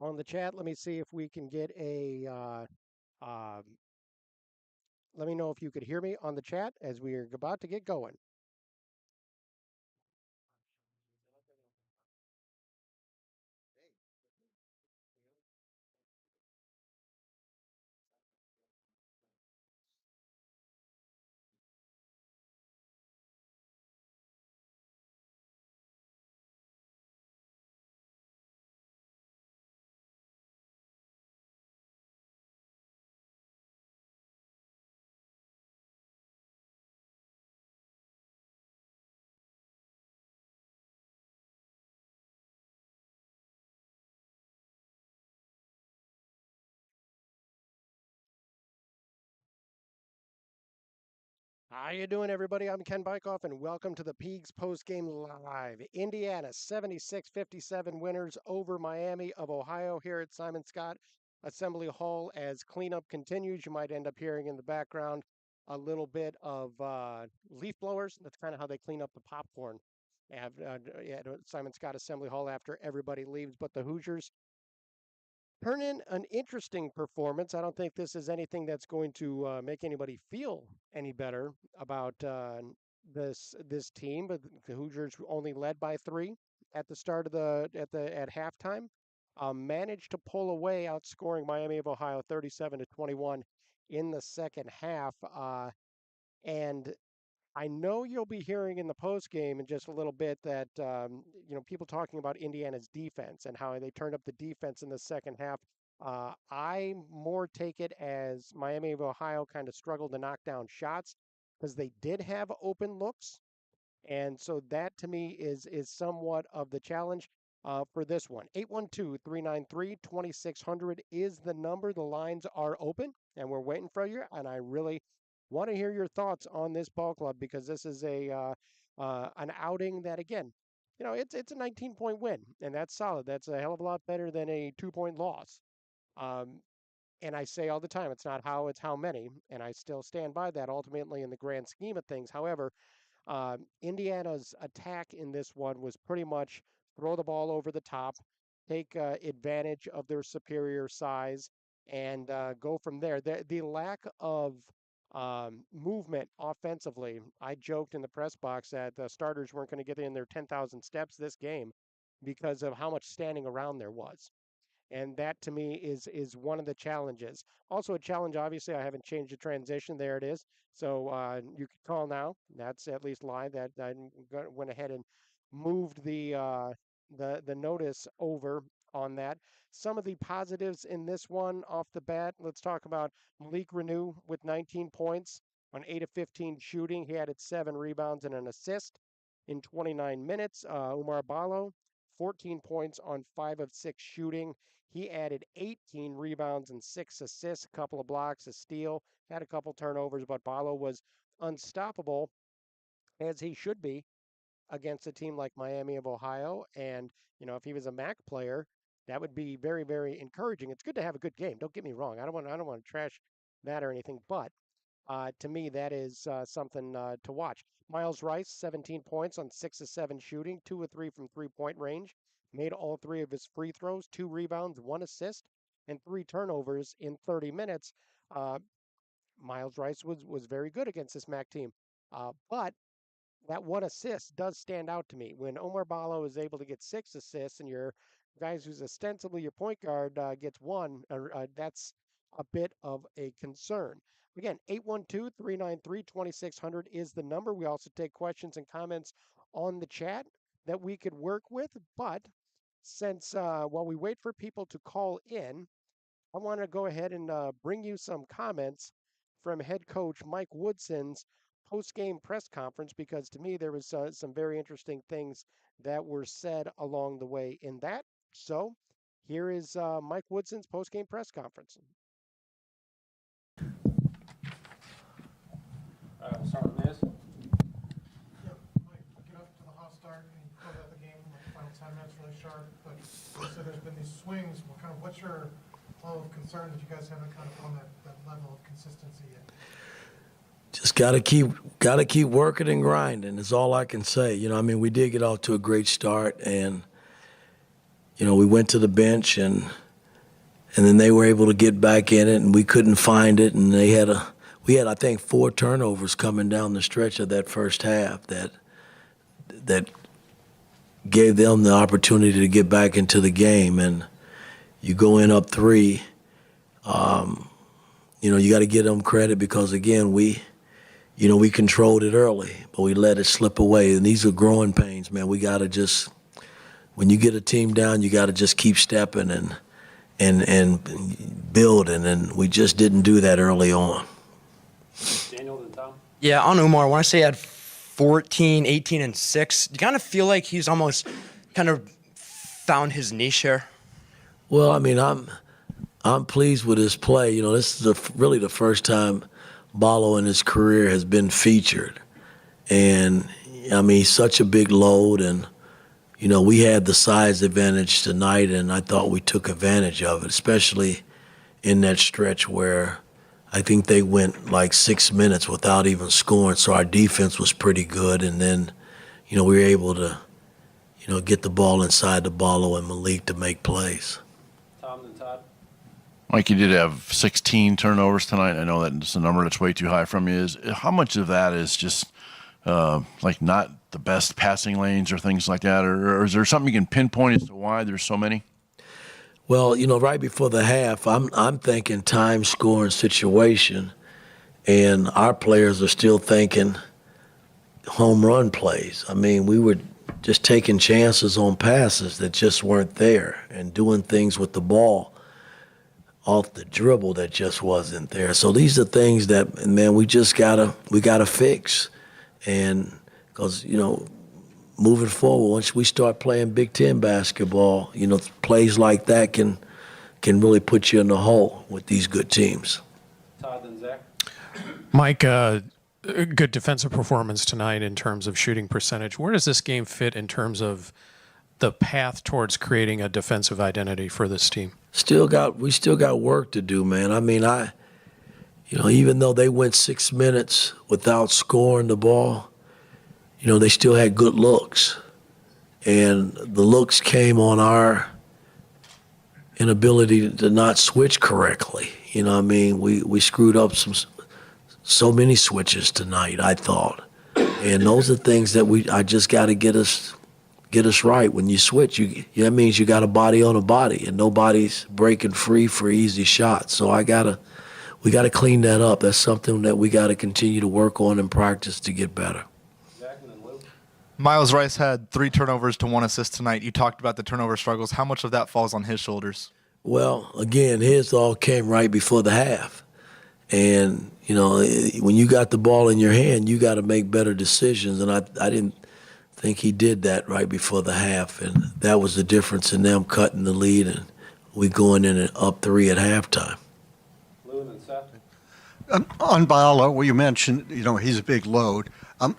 on the chat. Let me see if we can get a. Let me know if you could hear me on the chat as we are about to get going. How you doing, everybody? I'm Ken Bykoff, and welcome to the Peegs Postgame Live. Indiana 76-57 winners over Miami of Ohio here at Simon Skjodt Assembly Hall. As cleanup continues, you might end up hearing in the background a little bit of leaf blowers. That's kind of how they clean up the popcorn at Simon Skjodt Assembly Hall after everybody leaves. But the Hoosiers turn in an interesting performance. I don't think this is anything that's going to make anybody feel any better about this team. But the Hoosiers only led by 3 at the start of at halftime. Managed to pull away, outscoring Miami of Ohio 37-21 in the second half. And I know you'll be hearing in the post game in just a little bit that people talking about Indiana's defense and how they turned up the defense in the second half. I more take it as Miami of Ohio kind of struggled to knock down shots because they did have open looks, and so that to me is somewhat of the challenge for this one. 812-393-2600 is the number. The lines are open, and we're waiting for you. And I really want to hear your thoughts on this ball club because this is an outing that, again, it's a 19-point win, and that's solid. That's a hell of a lot better than a 2-point loss. Um, and I say all the time, it's not how, it's how many, and I still stand by that ultimately in the grand scheme of things. However, Indiana's attack in this one was pretty much throw the ball over the top, take advantage of their superior size, and go from there. The lack of movement offensively, I joked in the press box that the starters weren't going to get in their 10,000 steps this game because of how much standing around there was. And that to me is one of the challenges. Also a challenge, obviously, I haven't changed the transition. There it is. So you can call now. That's at least live. That I went ahead and moved the notice over on that. Some of the positives in this one off the bat. Let's talk about Malik Renew with 19 points on 8 of 15 shooting. He added 7 rebounds and an assist in 29 minutes. Umar Ballo, 14 points on 5 of 6 shooting. He added 18 rebounds and 6 assists, a couple of blocks, a steal, had a couple turnovers, but Ballo was unstoppable, as he should be, against a team like Miami of Ohio. And, if he was a MAC player, that would be very, very encouraging. It's good to have a good game. Don't get me wrong. I don't want to trash that or anything, but to me, that is something to watch. Miles Rice, 17 points on 6 of 7 shooting, 2 of 3 from 3-point range, made all 3 of his free throws, 2 rebounds, 1 assist, and 3 turnovers in 30 minutes. Uh, Miles Rice was very good against this MAC team. But that 1 assist does stand out to me. When Omar Ballo is able to get 6 assists and your guys who's ostensibly your point guard gets 1, that's a bit of a concern. Again, 812-393-2600 is the number. We also take questions and comments on the chat that we could work with. But since while we wait for people to call in, I want to go ahead and bring you some comments from head coach Mike Woodson's post-game press conference because to me there was some very interesting things that were said along the way in that. So here is Mike Woodson's post-game press conference. We'll start with this. Yeah, Mike, get up to the hot start and close out the game. Like the final 10 minutes really sharp, but so there's been these swings. What's your level of concern that you guys haven't kind of on that level of consistency yet? Just gotta keep working and grinding is all I can say. We did get off to a great start, and we went to the bench and and then they were able to get back in it, and we couldn't find it, and we had, I think, 4 turnovers coming down the stretch of that first half that gave them the opportunity to get back into the game. And you go in up 3, you got to give them credit because, again, we controlled it early, but we let it slip away. And these are growing pains, man. We got to just, when you get a team down, you got to just keep stepping and building. And we just didn't do that early on. Daniel and Tom? Yeah, on Umar, when I say he had 14, 18, and 6, do you kind of feel like he's almost kind of found his niche here? Well, I mean, I'm pleased with his play. This is really the first time Ballo in his career has been featured. And, I mean, he's such a big load, and, we had the size advantage tonight, and I thought we took advantage of it, especially in that stretch where I think they went like 6 minutes without even scoring, so our defense was pretty good. And then, we were able to, get the ball inside the Ballo and Malik to make plays. Tom and Todd? Mike, you did have 16 turnovers tonight. I know that's a number that's way too high from you. How much of that is just like not the best passing lanes or things like that, or is there something you can pinpoint as to why there's so many? Well, right before the half, I'm thinking time, scoring situation, and our players are still thinking home run plays. I mean, we were just taking chances on passes that just weren't there and doing things with the ball off the dribble that just wasn't there. So these are things that, man, we gotta fix, and because moving forward, once we start playing Big Ten basketball, plays like that can really put you in the hole with these good teams. Todd and Zach? Mike, a good defensive performance tonight in terms of shooting percentage. Where does this game fit in terms of the path towards creating a defensive identity for this team? We still got work to do, man. I mean, even though they went 6 minutes without scoring the ball, they still had good looks. And the looks came on our inability to not switch correctly. We screwed up so many switches tonight, I thought. And those are things that I just got to get us right. When you switch, that means you got a body on a body, and nobody's breaking free for easy shots. So we got to clean that up. That's something that we got to continue to work on and practice to get better. Miles Rice had 3 turnovers to 1 assist tonight. You talked about the turnover struggles. How much of that falls on his shoulders? Well, again, his all came right before the half. And, when you got the ball in your hand, you got to make better decisions. And I didn't think he did that right before the half. And that was the difference in them cutting the lead and we going in and up 3 at halftime. Lewin and Seth? On Ballo, well, you mentioned, he's a big load.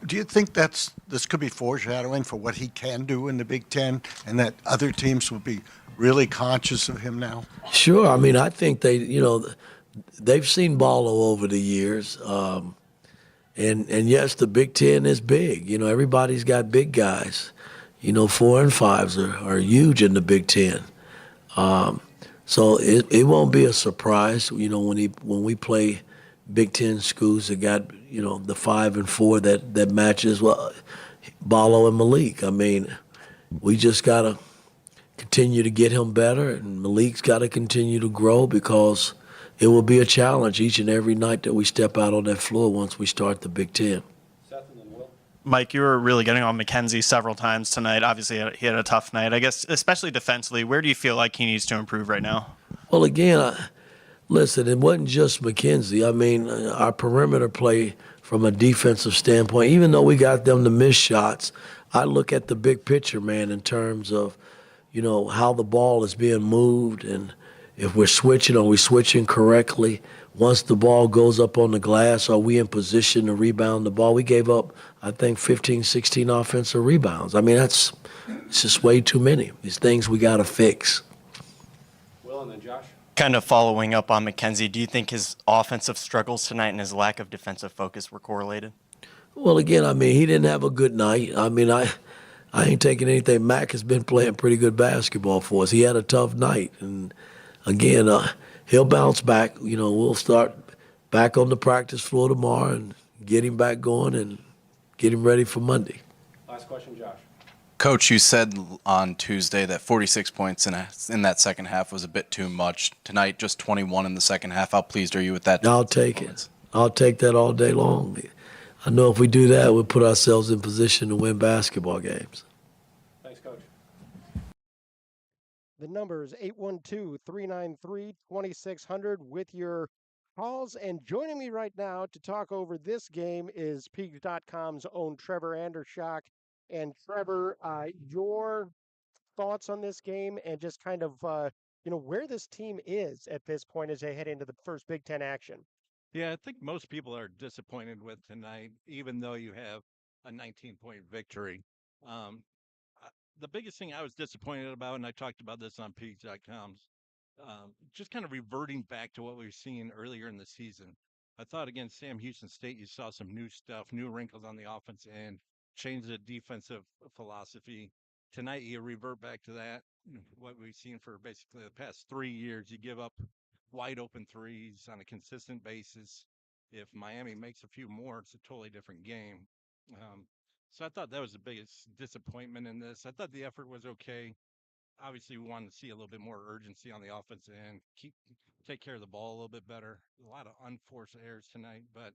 Do you think this could be foreshadowing for what he can do in the Big Ten, and that other teams will be really conscious of him now? Sure. I mean, I think they've seen Ballo over the years. And yes, the Big Ten is big. Everybody's got big guys. 4 and 5s are huge in the Big Ten. So it won't be a surprise, when we play Big Ten schools that got, the 5 and 4 that matches Ballo and Malik. I mean, we just got to continue to get him better, and Malik's got to continue to grow because it will be a challenge each and every night that we step out on that floor once we start the Big Ten. Seth and then Will? Mike, you were really getting on McKenzie several times tonight. Obviously, he had a tough night. I guess, especially defensively, where do you feel like he needs to improve right now? Well, again, listen, it wasn't just McKenzie. I mean, our perimeter play from a defensive standpoint, even though we got them to miss shots, I look at the big picture, man, in terms of, how the ball is being moved, and if we're switching, are we switching correctly? Once the ball goes up on the glass, are we in position to rebound the ball? We gave up, I think, 15, 16 offensive rebounds. I mean, it's just way too many. These things we got to fix. Will and then Josh? Kind of following up on McKenzie, do you think his offensive struggles tonight and his lack of defensive focus were correlated? Well, again, I mean, he didn't have a good night. I mean, I ain't taking anything. Mac has been playing pretty good basketball for us. He had a tough night, and again, he'll bounce back. We'll start back on the practice floor tomorrow and get him back going and get him ready for Monday. Last question, Josh. Coach, you said on Tuesday that 46 points in that second half was a bit too much. Tonight, just 21 in the second half. How pleased are you with that? I'll take it. I'll take that all day long. I know if we do that, we'll put ourselves in position to win basketball games. Thanks, Coach. The number is 812-393-2600 with your calls. And joining me right now to talk over this game is Peegs.com's own Trevor Andershock. And Trevor, your thoughts on this game and just kind of, where this team is at this point as they head into the first Big Ten action. Yeah, I think most people are disappointed with tonight, even though you have a 19-point victory. Um, the biggest thing I was disappointed about, and I talked about this on Peegs.com, just kind of reverting back to what we were seeing earlier in the season. I thought against Sam Houston State, you saw some new stuff, new wrinkles on the offense end, change the defensive philosophy. Tonight, you revert back to that, what we've seen for basically the past 3 years. You give up wide open threes on a consistent basis. If Miami makes a few more, it's a totally different game. So I thought that was the biggest disappointment in this. I thought the effort was okay. Obviously, we wanted to see a little bit more urgency on the offense end, take care of the ball a little bit better. A lot of unforced errors tonight, but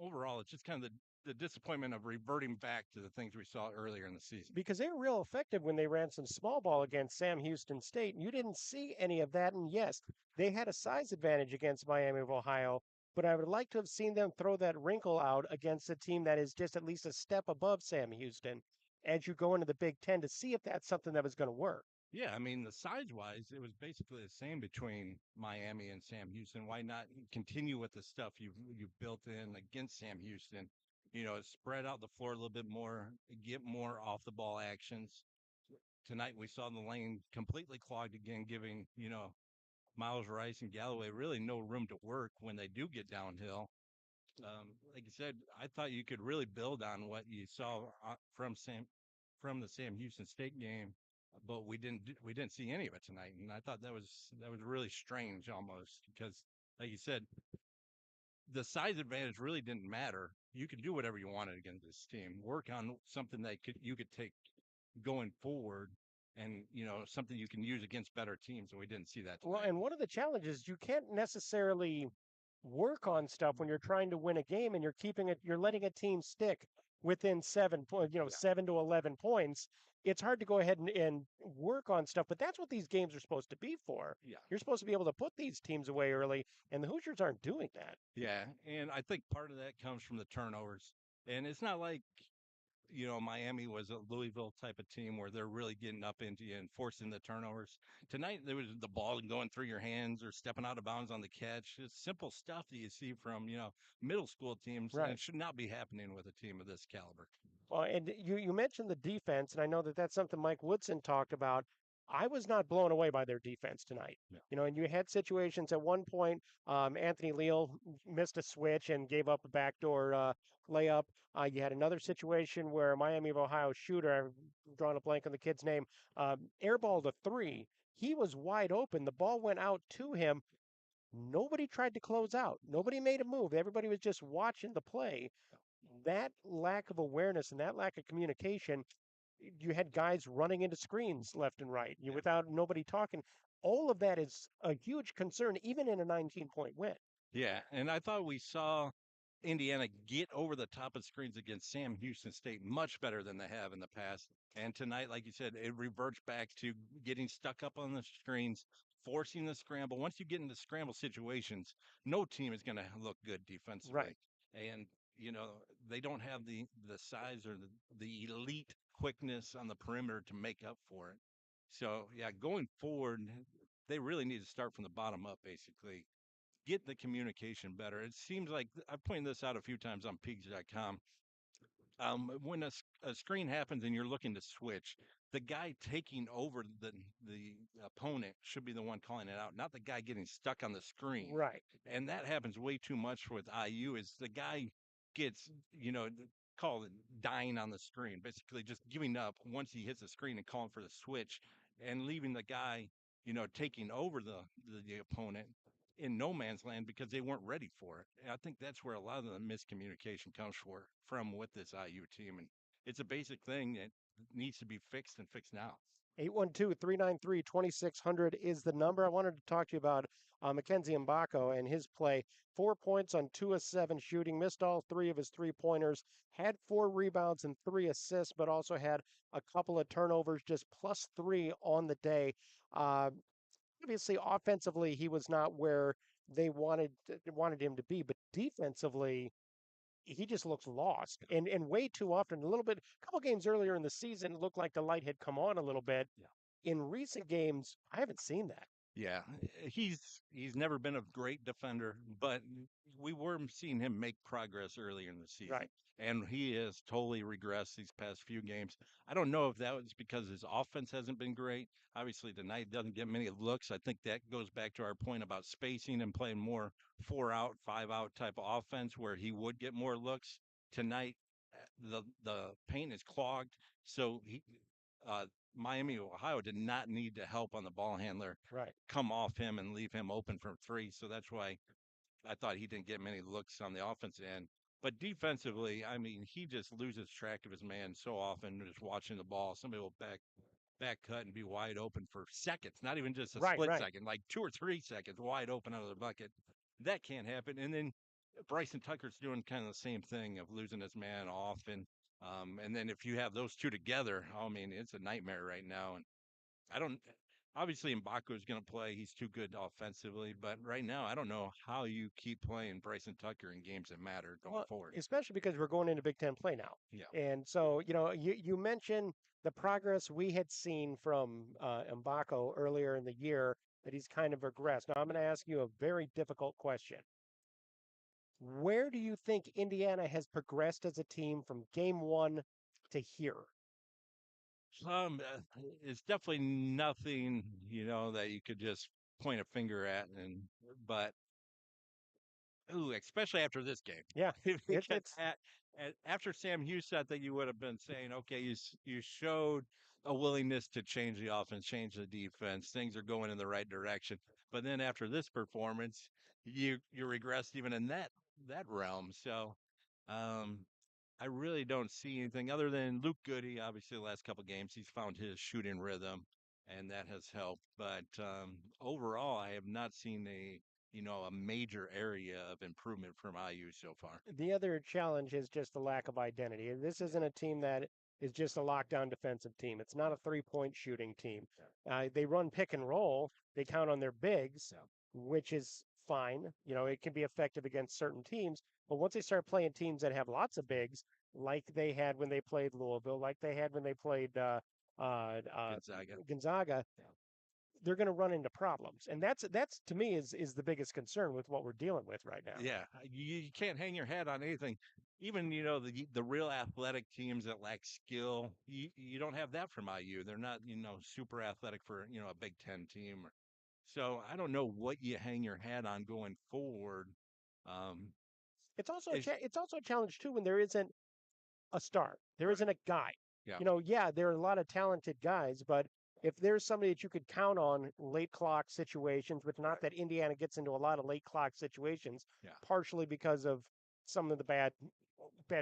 overall, it's just kind of the disappointment of reverting back to the things we saw earlier in the season. Because they were real effective when they ran some small ball against Sam Houston State, and you didn't see any of that. And yes, they had a size advantage against Miami of Ohio, but I would like to have seen them throw that wrinkle out against a team that is just at least a step above Sam Houston as you go into the Big Ten to see if that's something that was going to work. Yeah, I mean, the size-wise, it was basically the same between Miami and Sam Houston. Why not continue with the stuff you built in against Sam Houston? Spread out the floor a little bit more, get more off the ball actions. Tonight we saw the lane completely clogged again, giving Miles Rice and Galloway really no room to work when they do get downhill. Like you said, I thought you could really build on what you saw from the Sam Houston State game, but we didn't see any of it tonight, and I thought that was really strange almost because, like you said, the size advantage really didn't matter. You could do whatever you wanted against this team. Work on something that you could take going forward, and something you can use against better teams. And we didn't see that tonight. Well, and one of the challenges, you can't necessarily work on stuff when you're trying to win a game and you're letting a team stick within 7 points, 7 to 11 points. It's hard to go ahead and work on stuff, but that's what these games are supposed to be for. Yeah. You're supposed to be able to put these teams away early, and the Hoosiers aren't doing that. Yeah, and I think part of that comes from the turnovers. And it's not like, Miami was a Louisville type of team where they're really getting up into you and forcing the turnovers. Tonight, there was the ball going through your hands or stepping out of bounds on the catch. It's simple stuff that you see from, middle school teams. Right. And it should not be happening with a team of this caliber. Well, and you mentioned the defense, and I know that that's something Mike Woodson talked about. I was not blown away by their defense tonight. Yeah. And you had situations at one point. Anthony Leal missed a switch and gave up a backdoor layup. You had another situation where Miami of Ohio shooter, I've drawn a blank on the kid's name, airballed a three. He was wide open. The ball went out to him. Nobody tried to close out. Nobody made a move. Everybody was just watching the play. That lack of awareness and that lack of communication, you had guys running into screens left and right without nobody talking. All of that is a huge concern, even in a 19-point win. Yeah, and I thought we saw Indiana get over the top of screens against Sam Houston State much better than they have in the past. And tonight, like you said, it reverts back to getting stuck up on the screens, forcing the scramble. Once you get into scramble situations, no team is going to look good defensively. Right. And they don't have the size or the elite quickness on the perimeter to make up for it. So yeah, going forward, they really need to start from the bottom up, basically get the communication better. It seems like I've pointed this out a few times on Peegs.com. When a screen happens and you're looking to switch, the guy taking over the opponent should be the one calling it out, not the guy getting stuck on the screen. Right. And that happens way too much with IU. Is the guy gets called dying on the screen, basically just giving up once he hits the screen and calling for the switch and leaving the guy taking over the opponent in no man's land because they weren't ready for it. And I think that's where a lot of the miscommunication comes from with this IU team. And it's a basic thing that needs to be fixed and fixed now. 812-393-2600 is the number. I wanted to talk to you about Mackenzie Mbako and his play. 4 points on 2 of 7 shooting, missed all 3 of his 3-pointers, had 4 rebounds and 3 assists, but also had a couple of turnovers, just +3 on the day. Uh, Obviously, offensively, he was not where they wanted him to be, but defensively, he just looks lost. And way too often, a couple games earlier in the season, it looked like the light had come on a little bit. Yeah. In recent games, I haven't seen that. Yeah, he's never been a great defender, but we were seeing him make progress earlier in the season. Right. And he has totally regressed these past few games. I don't know if that was because his offense hasn't been great. Obviously, tonight doesn't get many looks. I think that goes back to our point about spacing and playing more 4 out, 5 out type of offense where he would get more looks. Tonight, the paint is clogged, so uh, Miami, Ohio did not need to help on the ball handler Right. come off him and leave him open for 3. So that's why I thought he didn't get many looks on the offensive end. But defensively, I mean, he just loses track of his man so often just watching the ball. Somebody will back cut and be wide open for seconds, not even just a Right, split right. second, like 2 or 3 seconds wide open out of the bucket. That can't happen. And then Bryson Tucker's doing kind of the same thing of losing his man off. And then if you have those two together, I mean, it's a nightmare right now. And I don't obviously Mbako is going to play. He's too good offensively, but right now I don't know how you keep playing Bryson Tucker in games that matter going Well, forward. especially because we're going into Big Ten play now. Yeah. And so, you mentioned the progress we had seen from Mbako earlier in the year that he's kind of regressed. Now, I'm going to ask you a very difficult question. Where do you think Indiana has progressed as a team from game 1 to here? It's definitely nothing, that you could just point a finger at but ooh, especially after this game. Yeah, Because it's after Sam Houston, I think you would have been saying, okay, you showed a willingness to change the offense, change the defense. Things are going in the right direction. But then after this performance, you regressed even in that realm. So um I really don't see anything other than Luke Goody. Obviously, the last couple of games, he's found his shooting rhythm, and that has helped. But overall, I have not seen a major area of improvement from IU so far. the other challenge is just the lack of identity. This isn't a team that is just a lockdown defensive team. It's not a 3-point shooting team. They run pick and roll. They count on their bigs, which is fine. It can be effective against certain teams. But once they start playing teams that have lots of bigs, like they had when they played Louisville, like they had when they played Gonzaga. Gonzaga, they're going to run into problems, and that's to me is the biggest concern with what we're dealing with right now. Yeah, you can't hang your head on anything. Even the real athletic teams that lack skill, you don't have that from IU. They're not super athletic for a Big Ten team. So I don't know what you hang your hat on going forward. Um, is It's also a challenge too when there isn't a star, there Right. isn't a guy. Yeah. Yeah, there are a lot of talented guys, but if there's somebody that you could count on late clock situations, which not that Indiana gets into a lot of late clock situations, Yeah. partially because of some of the bad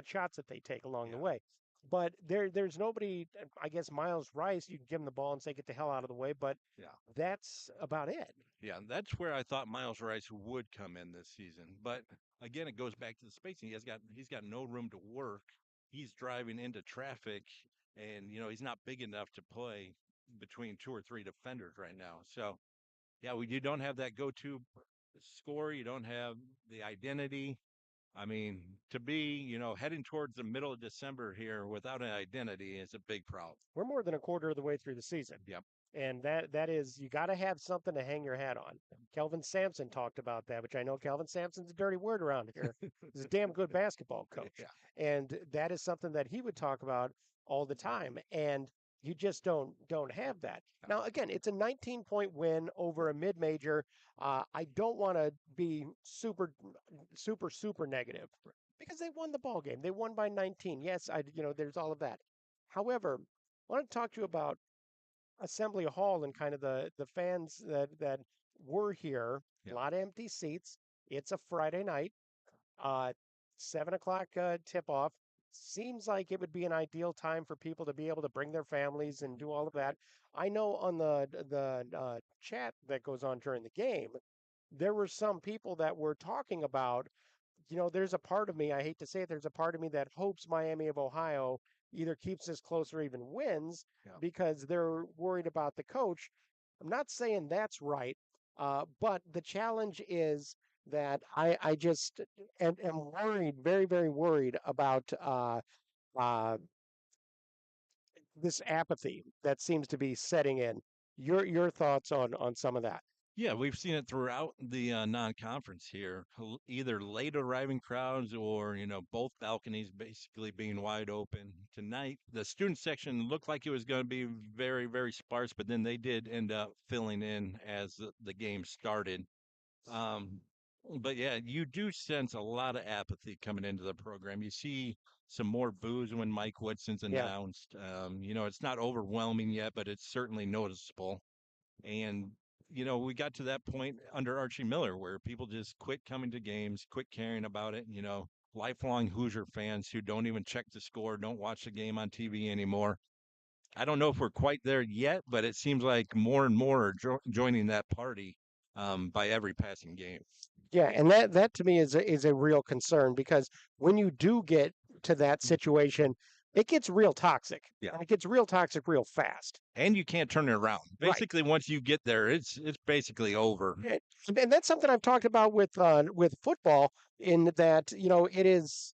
shots that they take along the Yeah. way. But there's nobody. I guess Miles Rice, you can give him the ball and say get the hell out of the way, but Yeah. that's about it. Yeah, that's where I thought Miles Rice would come in this season. But again, it goes back to the spacing. He's got no room to work. He's driving into traffic, and he's not big enough to play between 2 or 3 defenders right now. So yeah, you don't have that go-to score. You don't have the identity. I mean, to be heading towards the middle of December here without an identity is a big problem. We're more than a quarter of the way through the season. Yep. And that is you got to have something to hang your hat on. Kelvin Sampson talked about that, which I know Kelvin Sampson's a dirty word around here. He's a damn good basketball coach. Yeah. And that is something that he would talk about all the time. And you just don't have that. Now, again, it's a 19-point win over a mid-major. I don't want to be super negative because they won the ball game. They won by 19. Yes, there's all of that. However, I want to talk to you about Assembly Hall and kind of the fans that were here. A lot of empty seats. It's a Friday night. Uh, 7 o'clock tip off. Seems like it would be an ideal time for people to be able to bring their families and do all of that. I know on the chat that goes on during the game, there were some people that were talking about, there's a part of me, I hate to say it, there's a part of me that hopes Miami of Ohio either keeps this close or even wins because they're worried about the coach. I'm not saying that's right, but the challenge is that I just am worried, very, very worried about uh, this apathy that seems to be setting in. Your thoughts on some of that? Yeah, we've seen it throughout the non-conference here. Either late arriving crowds or, both balconies basically being wide open. Tonight, the student section looked like it was going to be very, very sparse, but then they did end up filling in as the game started. Um, but yeah, you do sense a lot of apathy coming into the program. You see some more boos when Mike Woodson's Yeah. announced. It's not overwhelming yet, but it's certainly noticeable. And, we got to that point under Archie Miller where people just quit coming to games, quit caring about it. Lifelong Hoosier fans who don't even check the score, don't watch the game on TV anymore. I don't know if we're quite there yet, but it seems like more and more are joining that party by every passing game. Yeah, and that to me is a real concern because when you do get to that situation, it gets real toxic. Yeah. And it gets real toxic real fast. And you can't turn it around. Right. Basically, once you get there, it's basically over. Yeah, and that's something I've talked about with football in that, it is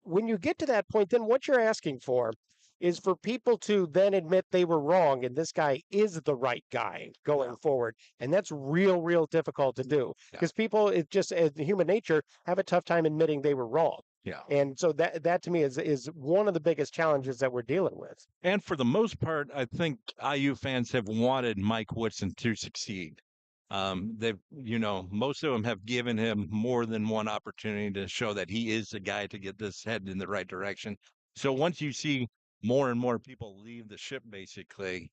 when you get to that point, then what you're asking for is for people to then admit they were wrong and this guy is the right guy going forward. And that's real, real difficult to do because people, it just as human nature, have a tough time admitting they were wrong. Yeah. And so that to me is one of the biggest challenges that we're dealing with. And for the most part, I think IU fans have wanted Mike Woodson to succeed. They've, most of them have given him more than one opportunity to show that he is the guy to get this headed in the right direction. So once you see more and more people leave the ship, basically,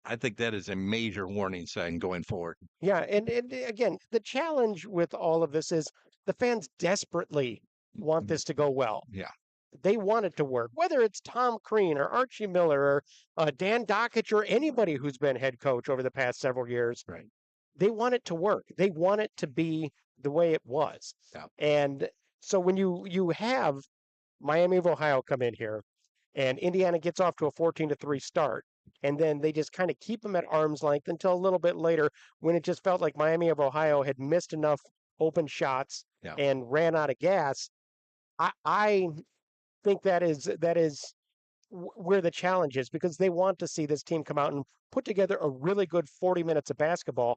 I think that is a major warning sign going forward. Yeah, and again, the challenge with all of this is the fans desperately want this to go well. Yeah. They want it to work, whether it's Tom Crean or Archie Miller or Dan Dockich or anybody who's been head coach over the past several years. Right. They want it to work. They want it to be the way it was. Yeah. And so when you have Miami of Ohio come in here and Indiana gets off to a 14-3 start, and then they just kind of keep them at arm's length until a little bit later when it just felt like Miami of Ohio had missed enough open shots and ran out of gas. I think that is where the challenge is because they want to see this team come out and put together a really good 40 minutes of basketball.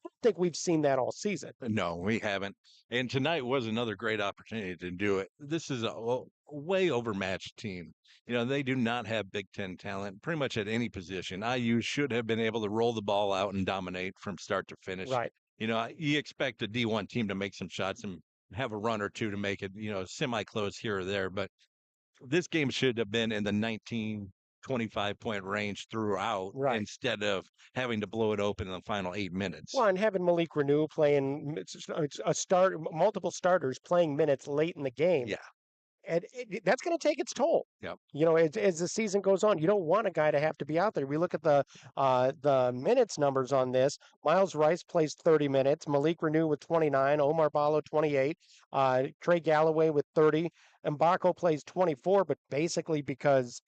I don't think we've seen that all season. No, we haven't. And tonight was another great opportunity to do it. This is a way overmatched team. They do not have Big Ten talent pretty much at any position. IU should have been able to roll the ball out and dominate from start to finish. Right. You expect a D1 team to make some shots and have a run or two to make it, semi-close here or there. But this game should have been in the 19, 25-point range throughout instead of having to blow it open in the final 8 minutes. Well, and having Malik Renew playing multiple starters playing minutes late in the game. Yeah. And that's going to take its toll. Yep. As the season goes on, you don't want a guy to have to be out there. We look at the minutes numbers on this. Miles Rice plays 30 minutes. Malik Renew with 29. Omar Ballo 28. Trey Galloway with 30. Mbako plays 24, but basically because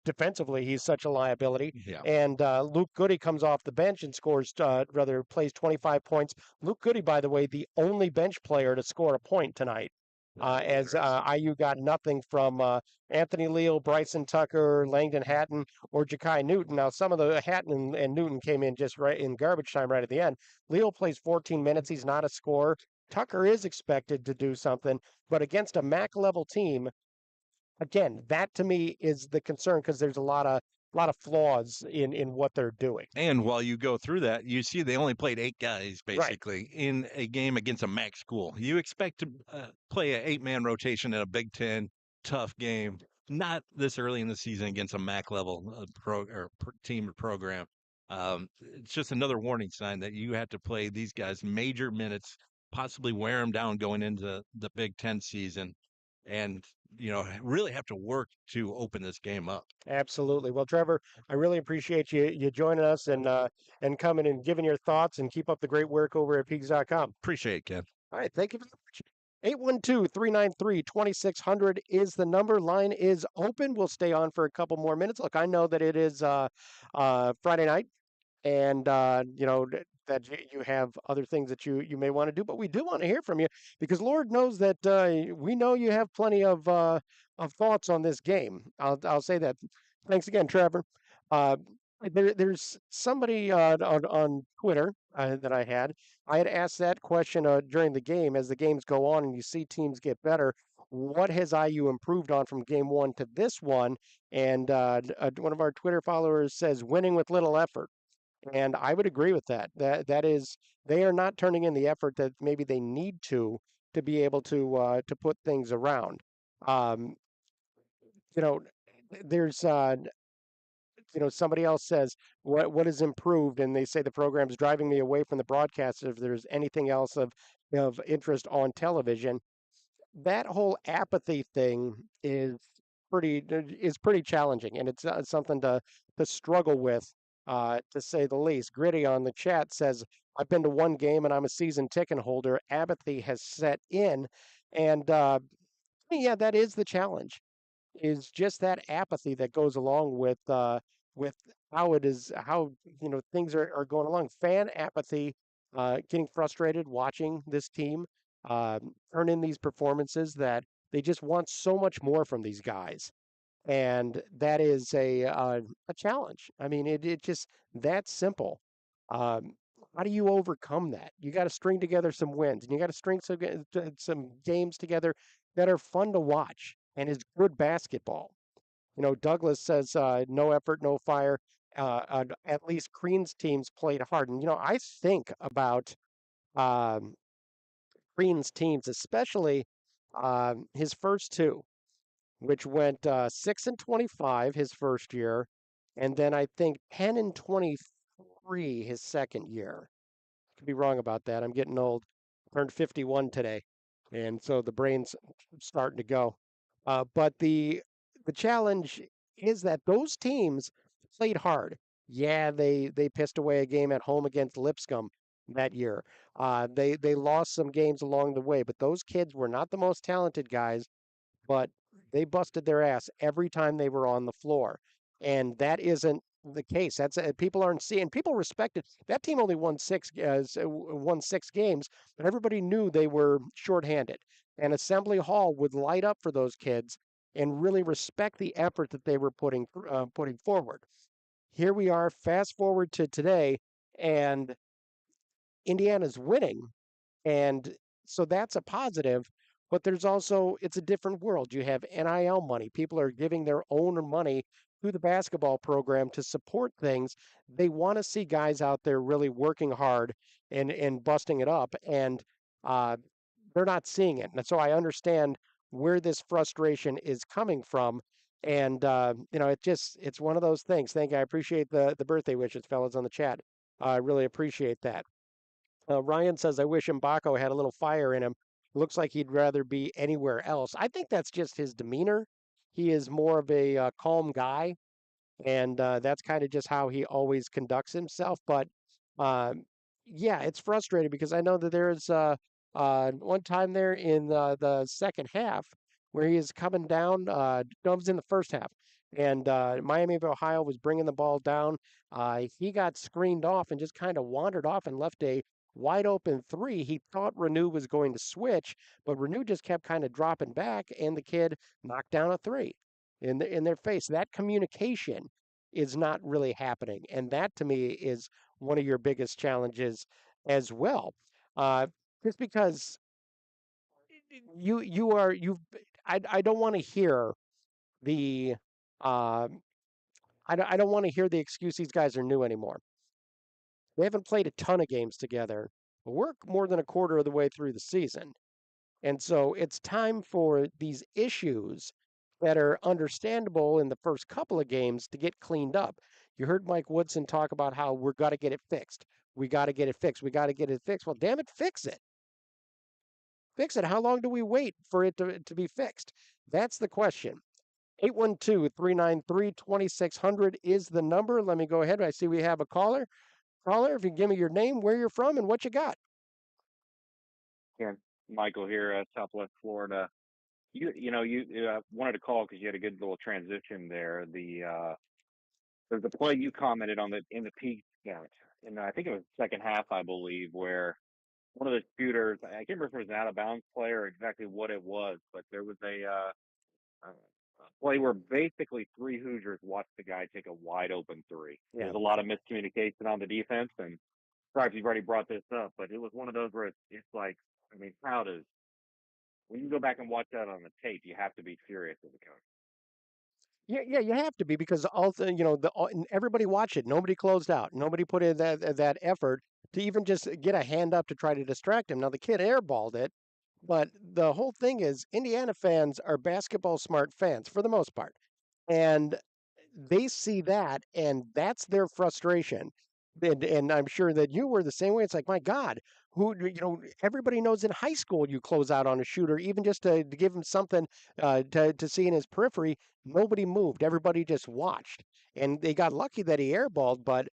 defensively he's such a liability. Yeah. And Luke Goody comes off the bench and plays 25 points. Luke Goody, by the way, the only bench player to score a point tonight. As IU got nothing from Anthony Leal, Bryson Tucker, Langdon Hatton, or Ja'Kai Newton. Now, some of the Hatton and Newton came in just right in garbage time right at the end. Leal plays 14 minutes. He's not a scorer. Tucker is expected to do something, but against a MAC level team, again, that to me is the concern because there's a lot of flaws in what they're doing. And while you go through that, you see they only played 8 guys basically in a game against a MAC school. You expect to play an 8-man rotation in a Big Ten tough game. not this early in the season against a MAC level team or program. It's just another warning sign that you have to play these guys major minutes, possibly wear them down going into the Big Ten season, and really have to work to open this game up. Absolutely. Well, Trevor, I really appreciate you joining us and coming and giving your thoughts and keep up the great work over at Peegs.com. Appreciate it, Ken. All right, thank you very much. 812-393-2600 is the number. Line is open. We'll stay on for a couple more minutes. Look, I know that it is Friday night, and that you have other things that you may want to do, but we do want to hear from you because Lord knows that we know you have plenty of thoughts on this game. I'll say that. Thanks again, Trevor. Uh, there's somebody on Twitter that I had asked that question during the game as the games go on and you see teams get better. What has IU improved on from game one to this one? And one of our Twitter followers says winning with little effort. And I would agree with that. That is, they are not turning in the effort that maybe they need to be able to put things around. Um, you know, there's somebody else says what is improved, and they say the program's driving me away from the broadcast. If there's anything else of interest on television, that whole apathy thing is pretty challenging, and it's something to struggle with, to say the least. Gritty on the chat says, "I've been to one game, and I'm a season ticket holder. Apathy has set in, and yeah, that is the challenge. Is just that apathy that goes along with how it is how things are going along. Fan apathy, getting frustrated watching this team turn in these performances that they just want so much more from these guys, and that is a challenge. I mean, it just that simple. Um, how do you overcome that? You got to string together some wins, and you got to string some games together that are fun to watch and is good basketball. Douglas says no effort, no fire. At least Crean's teams played hard, and I think about um, Crean's teams, especially his first two, which went 6-25 his first year, and then I think 10-23 his second year. Could be wrong about that. I'm getting old. Turned 51 today, and so the brain's starting to go. But the challenge is that those teams played hard. Yeah, they pissed away a game at home against Lipscomb that year. They lost some games along the way, but those kids were not the most talented guys, but they busted their ass every time they were on the floor. And that isn't the case. That's people aren't seeing. People respected that team. Only won 6 games, but everybody knew they were shorthanded. And Assembly Hall would light up for those kids and really respect the effort that they were putting forward. Here we are. Fast forward to today, and Indiana's winning, and so that's a positive, but it's a different world. You have NIL money. People are giving their own money to the basketball program to support things. They want to see guys out there really working hard and busting it up, and uh, they're not seeing it. And so I understand where this frustration is coming from. And it's one of those things. Thank you. I appreciate the birthday wishes, fellas, on the chat. I really appreciate that. Ryan says, I wish Mbako had a little fire in him. Looks like he'd rather be anywhere else. I think that's just his demeanor. He is more of a calm guy, and that's kind of just how he always conducts himself. But um, yeah, it's frustrating because I know that there's one time there in the second half where he is coming down. No, it was in the first half, and Miami of Ohio was bringing the ball down. He got screened off and just kind of wandered off and left a wide open three. He thought Renew was going to switch, but Renew just kept kind of dropping back, and the kid knocked down a three in their face. That communication is not really happening, and that to me is one of your biggest challenges as well. Uh, just because you are you, I don't want to hear the uh, I don't want to hear the excuse these guys are new anymore. They haven't played a ton of games together. But we're more than a quarter of the way through the season. And so it's time for these issues that are understandable in the first couple of games to get cleaned up. You heard Mike Woodson talk about how we're got to get it fixed. We got to get it fixed. We got to get it fixed. Well, damn it, fix it. Fix it. How long do we wait for it to be fixed? That's the question. 812-393-2600 is the number. Let me go ahead. I see we have a caller. Caller, if you give me your name, where you're from, and what you got. Yeah, Michael here, Southwest Florida. You wanted to call because you had a good little transition there. There's a play you commented on in the Peegs game, and I think it was the second half, I believe, where one of the shooters, I can't remember if it was an out of bounds play or exactly what it was, but there was a play where basically three Hoosiers watched the guy take a wide open three. Yeah. There's a lot of miscommunication on the defense, and sorry if you've already brought this up, but it was one of those where it's like, I mean, how does when you go back and watch that on the tape, you have to be furious as a coach. Yeah, you have to be because and everybody watched it. Nobody closed out. Nobody put in that effort to even just get a hand up to try to distract him. Now the kid airballed it, but the whole thing is Indiana fans are basketball smart fans for the most part. And they see that, and that's their frustration. And I'm sure that you were the same way. It's like, my God, everybody knows in high school you close out on a shooter, even just to give him something to see in his periphery. Nobody moved. Everybody just watched. And they got lucky that he airballed, but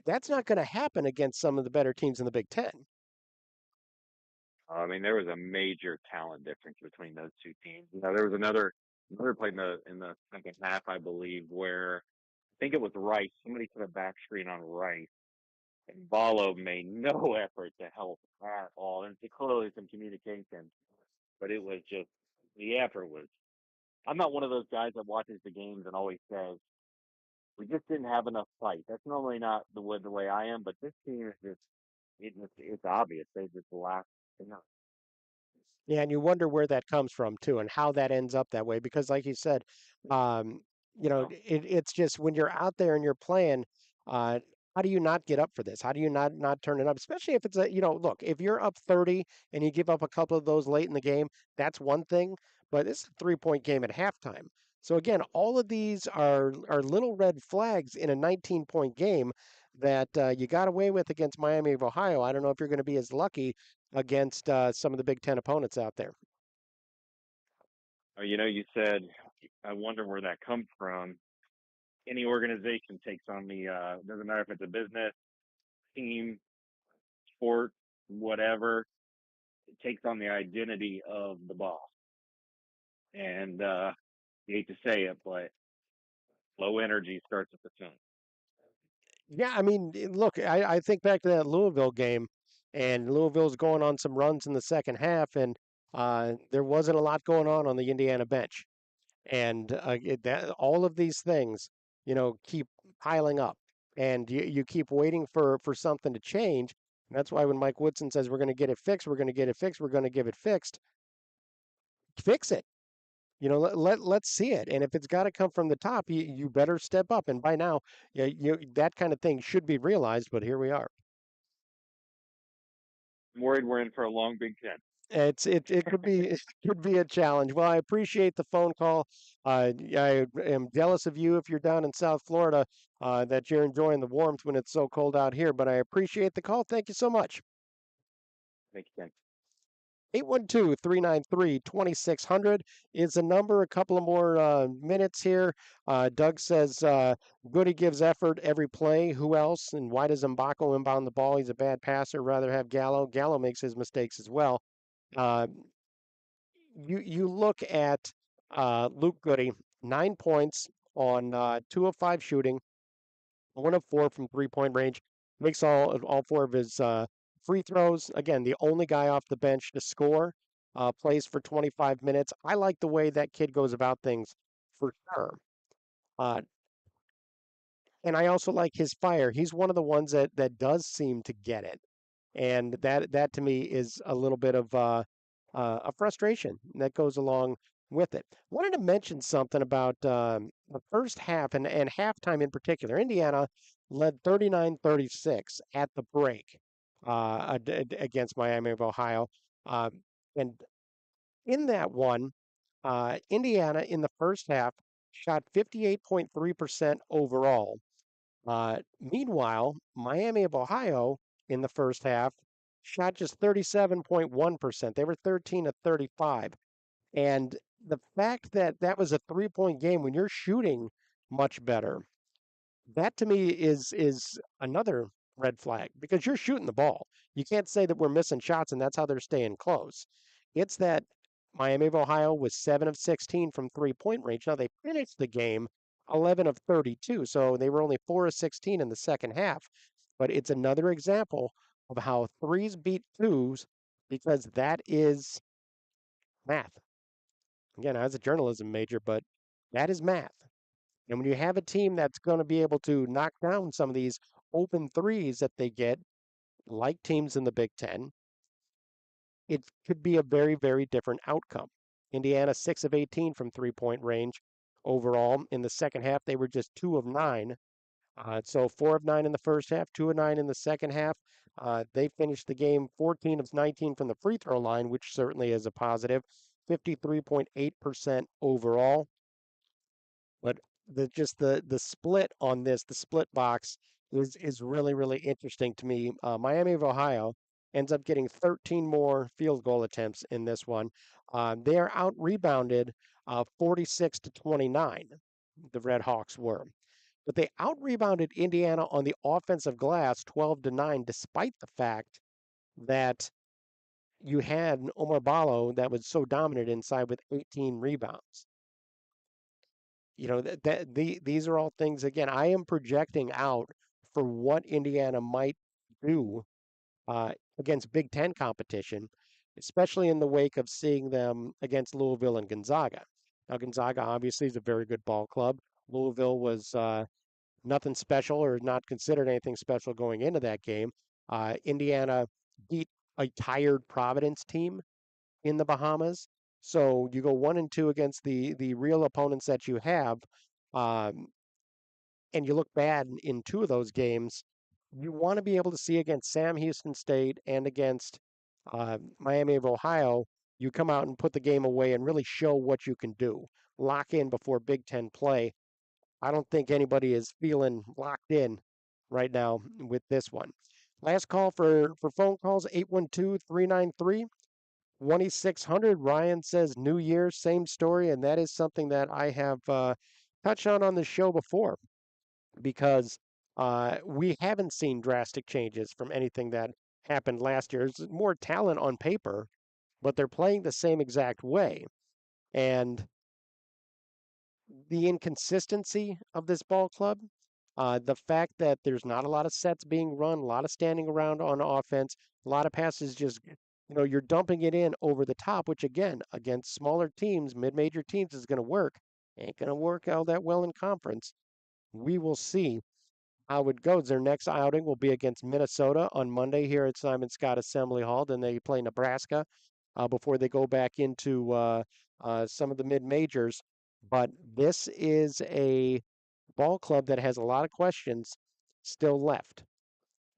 that's not going to happen against some of the better teams in the Big Ten. I mean, there was a major talent difference between those two teams. There was another play in the second half, I believe, where I think it was Rice. Somebody put a back screen on Rice, and Ballo made no effort to help at all. And clearly some communication, but it was just the effort was. I'm not one of those guys that watches the games and always says we just didn't have enough fight. That's normally not the way I am, but this team is just it's obvious they just lack enough. Yeah, and you wonder where that comes from too, and how that ends up that way. Because, like you said, um, No. it's just when you're out there and you're playing, uh, how do you not get up for this? How do you not turn it up? Especially if it's look, if you're up 30 and you give up a couple of those late in the game, that's one thing. But it's a 3-point game at halftime. So again, all of these are little red flags in a 19-point game that you got away with against Miami of Ohio. I don't know if you're going to be as lucky against some of the Big Ten opponents out there. You said, I wonder where that comes from. Any organization takes on doesn't matter if it's a business, team, sport, whatever, it takes on the identity of the boss. And you hate to say it, but low energy starts at the center. Yeah, I mean, look, I think back to that Louisville game, and Louisville's going on some runs in the second half, and there wasn't a lot going on the Indiana bench. And all of these things, keep piling up, and you keep waiting for something to change. And that's why when Mike Woodson says we're going to get it fixed, we're going to get it fixed, we're going to give it fixed, fix it. Let's see it. And if it's got to come from the top, you better step up. And by now, that kind of thing should be realized. But here we are. I'm worried we're in for a long Big Ten. It could be it could be a challenge. Well, I appreciate the phone call. I am jealous of you if you're down in South Florida, that you're enjoying the warmth when it's so cold out here. But I appreciate the call. Thank you so much. Thank you, Ken. 812-393-2600 is the number. A couple of more minutes here. Doug says, Goody gives effort every play. Who else? And why does Mbako inbound the ball? He's a bad passer. Rather have Gallo. Gallo makes his mistakes as well. Uh, you look at Luke Goody, 9 points on 2 of 5 shooting, 1 of 4 from 3-point range, makes all 4 of his free throws. Again, the only guy off the bench to score, plays for 25 minutes. I like the way that kid goes about things for sure. Uh, and I also like his fire. He's one of the ones that does seem to get it. And that to me is a little bit of a frustration that goes along with it. Wanted to mention something about the first half and halftime in particular. Indiana led 39-36 at the break against Miami of Ohio. And in that one, Indiana in the first half shot 58.3% overall. Meanwhile, Miami of Ohio in the first half shot just 37.1%. They were 13 to 35. And the fact that that was a 3-point game when you're shooting much better, that to me is another red flag because you're shooting the ball. You can't say that we're missing shots and that's how they're staying close. It's that Miami of Ohio was 7 of 16 from 3-point range. Now they finished the game 11 of 32, so they were only 4 of 16 in the second half. But it's another example of how threes beat twos because that is math. Again, I was a journalism major, but that is math. And when you have a team that's going to be able to knock down some of these open threes that they get, like teams in the Big Ten, it could be a very, very different outcome. Indiana, 6 of 18 from 3-point range overall. In the second half, they were just 2 of 9. So 4 of 9 in the first half, 2 of 9 in the second half. They finished the game 14 of 19 from the free throw line, which certainly is a positive. 53.8% overall. But the split on this, the split box is really, really interesting to me. Miami of Ohio ends up getting 13 more field goal attempts in this one. They are out rebounded 46 to 29. The Red Hawks were. But they out rebounded Indiana on the offensive glass 12 to 9, despite the fact that you had Omar Ballo that was so dominant inside with 18 rebounds. You know, these are all things, again, I am projecting out for what Indiana might do against Big Ten competition, especially in the wake of seeing them against Louisville and Gonzaga. Now, Gonzaga obviously is a very good ball club. Louisville was nothing special or not considered anything special going into that game. Indiana beat a tired Providence team in the Bahamas. So you go 1-2 against the real opponents that you have, um, and you look bad in two of those games. You want to be able to see against Sam Houston State and against Miami of Ohio. You come out and put the game away and really show what you can do. Lock in before Big Ten play. I don't think anybody is feeling locked in right now with this one. Last call for phone calls 812-393-2600. Ryan says New Year, same story, and that is something that I have touched on the show before because we haven't seen drastic changes from anything that happened last year. There's more talent on paper, but they're playing the same exact way. And the inconsistency of this ball club, the fact that there's not a lot of sets being run, a lot of standing around on offense, a lot of passes just, you're dumping it in over the top, which again, against smaller teams, mid-major teams is going to work. Ain't going to work out that well in conference. We will see how it goes. Their next outing will be against Minnesota on Monday here at Simon Scott Assembly Hall. Then they play Nebraska before they go back into some of the mid majors. But this is a ball club that has a lot of questions still left,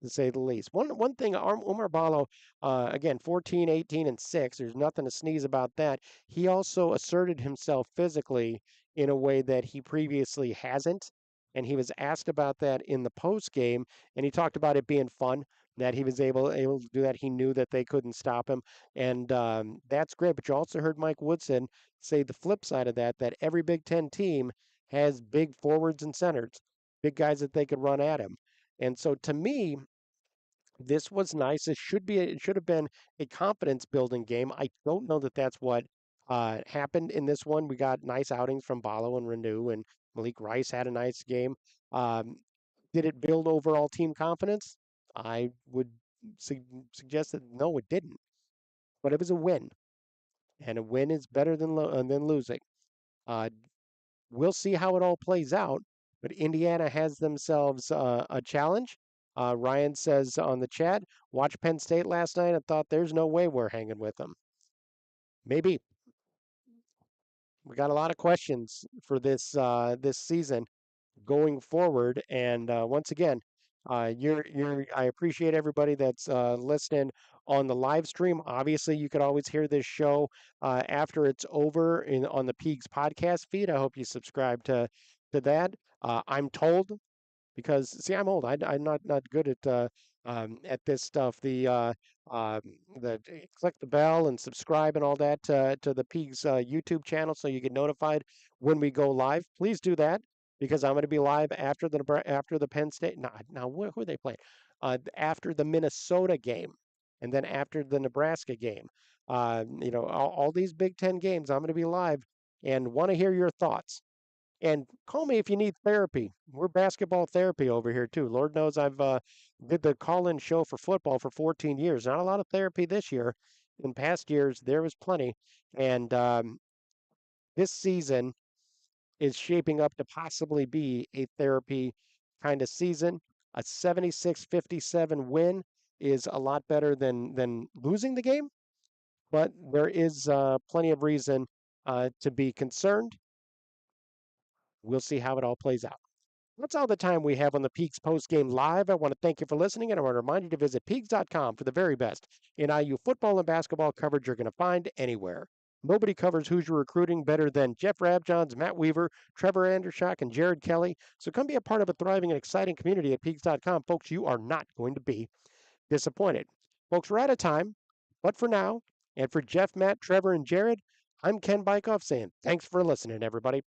to say the least. One thing, Omar Ballo, again, 14, 18, and 6. There's nothing to sneeze about that. He also asserted himself physically in a way that he previously hasn't. And he was asked about that in the post game, and he talked about it being fun that he was able to do that. He knew that they couldn't stop him, and that's great. But you also heard Mike Woodson say the flip side of that, that every Big Ten team has big forwards and centers, big guys that they could run at him. And so to me, this was nice. It should have been a confidence building game. I don't know that that's what happened in this one. We got nice outings from Balo and Renew, and Malik Rice had a nice game. Um, did it build overall team confidence? I would suggest that no, it didn't. But it was a win, and a win is better than losing. Uh, we'll see how it all plays out. But Indiana has themselves a challenge. Ryan says on the chat, watch Penn State last night and thought there's no way we're hanging with them. Maybe. We got a lot of questions for this season going forward. And once again, I appreciate everybody that's listening on the live stream. Obviously, you could always hear this show after it's over on the Peegs podcast feed. I hope you subscribe to that. I'm told because see, I'm old. I'm not good at this stuff. Uh, click the bell and subscribe and all that to the Peegs YouTube channel so you get notified when we go live. Please do that because I'm going to be live after after the Penn State. Now who are they playing? After the Minnesota game, and then after the Nebraska game. All these Big Ten games, I'm going to be live and want to hear your thoughts. And call me if you need therapy. We're basketball therapy over here too. Lord knows I've did the call-in show for football for 14 years. Not a lot of therapy this year. In past years, there was plenty. And this season is shaping up to possibly be a therapy kind of season. A 76-57 win is a lot better than losing the game, but there is plenty of reason to be concerned. We'll see how it all plays out. That's all the time we have on the Peaks Postgame Live. I want to thank you for listening, and I want to remind you to visit Peegs.com for the very best in IU football and basketball coverage you're going to find anywhere. Nobody covers Hoosier recruiting better than Jeff Rabjohns, Matt Weaver, Trevor Andershock, and Jared Kelly. So come be a part of a thriving and exciting community at Peegs.com. Folks, you are not going to be disappointed. Folks, we're out of time, but for now, and for Jeff, Matt, Trevor, and Jared, I'm Ken Bykoff saying thanks for listening, everybody.